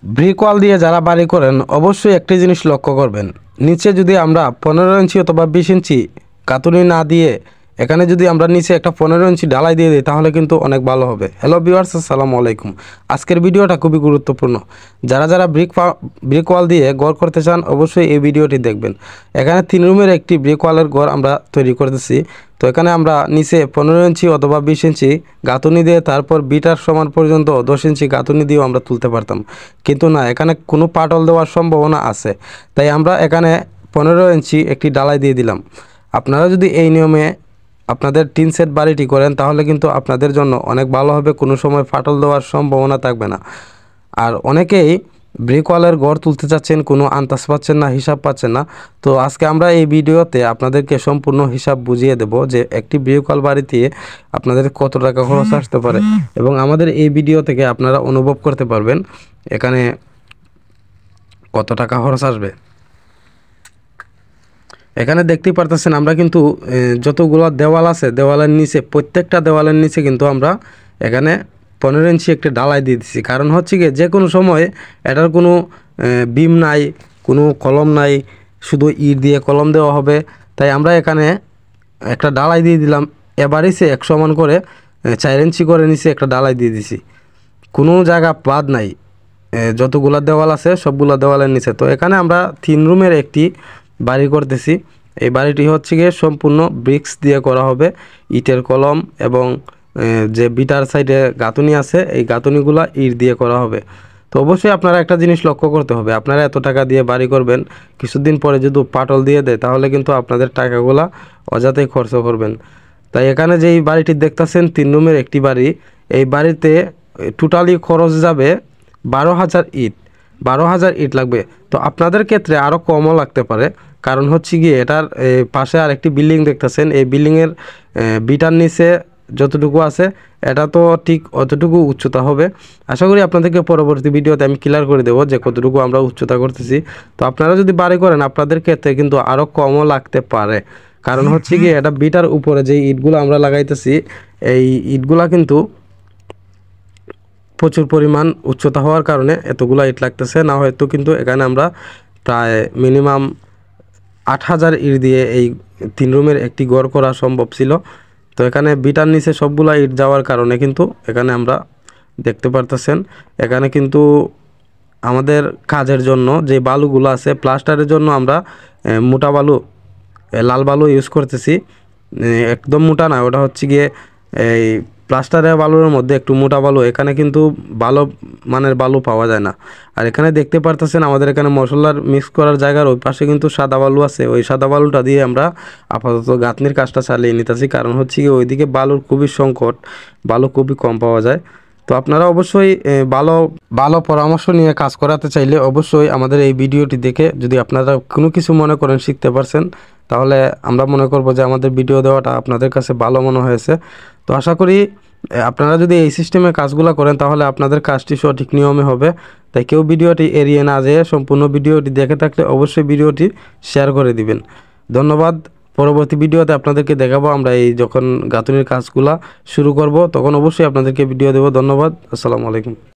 Brick ওয়াল দিয়ে যারা বাড়ি করেন অবশ্যই একটি জিনিস লক্ষ্য করবেন, নিচে যদি আমরা 15 ইঞ্চি অথবা 20 ইঞ্চি গাঁথুনি না দিয়ে এখানে যদি আমরা নিচে একটা 15 ইঞ্চি ঢালাই দিয়ে দিই তাহলে কিন্তু অনেক ভালো হবে। হ্যালো ভিউয়ার্স, আসসালামু আলাইকুম। আজকের ভিডিওটা খুবই গুরুত্বপূর্ণ। যারা যারা ব্রিক ওয়াল দিয়ে ঘর করতে চান অবশ্যই এই ভিডিওটি দেখবেন। এখানে 3 রুমের একটি ব্রিক ওয়ালের ঘর আমরা তৈরি করতেছি। তো এখানে আমরা নিচে 15 ইঞ্চি অথবা 20 ইঞ্চি গাঁথুনি দিয়ে তারপর বিটার সমান পর্যন্ত 10 ইঞ্চি গাঁথুনি দিয়েও আমরা তুলতে পারতাম, কিন্তু না, এখানে কোনো পাটল দেওয়ার সম্ভাবনা আছে, তাই আমরা এখানে 15 ইঞ্চি একটি ডালাই দিয়ে দিলাম। আপনারা যদি এই নিয়মে আপনাদের টিন সেট বাড়িটি করেন তাহলে কিন্তু আপনাদের জন্য অনেক ভালো হবে, কোনো সময় ফাটল দেওয়ার সম্ভাবনা থাকবে না। আর অনেকেই ব্রিক ওয়ালের ঘর তুলতে চাচ্ছেন, কোনো আন্দাজ পাচ্ছেন না, হিসাব পাচ্ছেন না। তো আজকে আমরা এই ভিডিওতে আপনাদেরকে সম্পূর্ণ হিসাব বুঝিয়ে দেব যে একটি ব্রিক ওয়াল বাড়িতে আপনাদের কত টাকা খরচ আসতে পারে, এবং আমাদের এই ভিডিও থেকে আপনারা অনুভব করতে পারবেন এখানে কত টাকা খরচ আসবে। এখানে দেখতেই পারতেছেন আমরা কিন্তু যতগুলো দেওয়াল আছে দেওয়ালের নিচে, প্রত্যেকটা দেওয়ালের নিচে কিন্তু আমরা এখানে 15 ইঞ্চি একটা ডালাই দিয়ে দিচ্ছি। কারণ হচ্ছে কি, যে কোনো সময় এটার কোনো বিম নাই, কোনো কলম নাই, শুধু ইট দিয়ে কলম দেওয়া হবে, তাই আমরা এখানে একটা ডালাই দিয়ে দিলাম। এবারই সে 1 সমান করে 4 ইঞ্চি করে নিচে একটা ডালাই দিয়ে দিছি, কোনো জায়গা বাদ নাই, যতগুলো দেওয়াল আছে সবগুলো দেওয়ালের নিচে। তো এখানে আমরা 3 রুমের একটি বাড়ি করতেছি। এই বাড়িটি হচ্ছে গিয়ে সম্পূর্ণ ব্রিক্স দিয়ে করা হবে, ইটের কলম এবং যে বিটার সাইডে গাঁথুনি আছে এই গাঁথুনিগুলো ইট দিয়ে করা হবে। তো অবশ্যই আপনারা একটা জিনিস লক্ষ্য করতে হবে, আপনারা এত টাকা দিয়ে বাড়ি করবেন, কিছুদিন পরে যদি পাটল দিয়ে দেয় তাহলে কিন্তু আপনাদের টাকাগুলা অযথাই খরচ করবেন। তাই এখানে যেই বাড়িটি দেখতেছেন 3 রুমের একটি বাড়ি, এই বাড়িতে টোটালি খরচ যাবে 12,000 ইট। 12,000 ইট লাগবে। তো আপনাদের ক্ষেত্রে আরও কমও লাগতে পারে, কারণ হচ্ছে গিয়ে এটার পাশে আরেকটি বিল্ডিং দেখতেছেন, এই বিল্ডিংয়ের বিটার নিচে যতটুকু আছে এটা তো ঠিক অতটুকু উচ্চতা হবে। আশা করি আপনাদেরকে পরবর্তী ভিডিওতে আমি ক্লিয়ার করে দেবো যে কতটুকু আমরা উচ্চতা করতেছি। তো আপনারা যদি বাড়ি করেন আপনাদের ক্ষেত্রে কিন্তু আরও কমও লাগতে পারে, কারণ হচ্ছে গিয়ে এটা বিটার উপরে যে ইটগুলো আমরা লাগাইতেছি এই ইটগুলা কিন্তু প্রচুর পরিমাণ উচ্চতা হওয়ার কারণে এতগুলো ইট লাগতেছে, না হয়তো কিন্তু এখানে আমরা প্রায় মিনিমাম 8,000 ইট দিয়ে এই 3 রুমের একটি ঘর করা সম্ভব ছিল। তো এখানে বিটার নিচে সবগুলা ইট যাওয়ার কারণে কিন্তু এখানে আমরা দেখতে পারতেছেন এখানে কিন্তু আমাদের কাজের জন্য যে বালুগুলো আছে প্লাস্টারের জন্য আমরা মোটা বালু, লাল বালু ইউজ করতেছি। একদম মোটা না, ওটা হচ্ছে গিয়ে এই প্লাস্টারের বালুর মধ্যে একটু মোটা বালু, এখানে কিন্তু ভালো মানের বালু পাওয়া যায় না। আর এখানে দেখতে পারতেছেন আমাদের এখানে মশলার মিক্স করার জায়গার ওই পাশে কিন্তু সাদা বালু আছে, ওই সাদা বালুটা দিয়ে আমরা আপাতত গাঁথনির কাজটা চালিয়ে নিতেছি, কারণ হচ্ছে কি ওইদিকে বালুর খুবই সংকট, বালু খুবই কম পাওয়া যায়। তো আপনারা অবশ্যই ভালো পরামর্শ নিয়ে কাজ করাতে চাইলে অবশ্যই আমাদের এই ভিডিওটি দেখে যদি আপনারা কোনো কিছু মনে করেন শিখতে পারছেন, তাহলে আমরা মনে করব যে আমাদের ভিডিও দেওয়াটা আপনাদের কাছে ভালো মনে হয়েছে। তো আশা করি আপনারা যদি এই সিস্টেমে কাজগুলো করেন তাহলে আপনাদের কাজটি সঠিক নিয়মে হবে। তাই কেউ ভিডিওটি এড়িয়ে না যেয়ে সম্পূর্ণ ভিডিওটি দেখে থাকলে অবশ্যই ভিডিওটি শেয়ার করে দিবেন। ধন্যবাদ। পরবর্তী ভিডিওতে আপনাদেরকে দেখাবো আমরা এই যখন গাঁথুনির কাজগুলা শুরু করব তখন অবশ্যই আপনাদেরকে ভিডিও দেবো। ধন্যবাদ। আসসালামু আলাইকুম।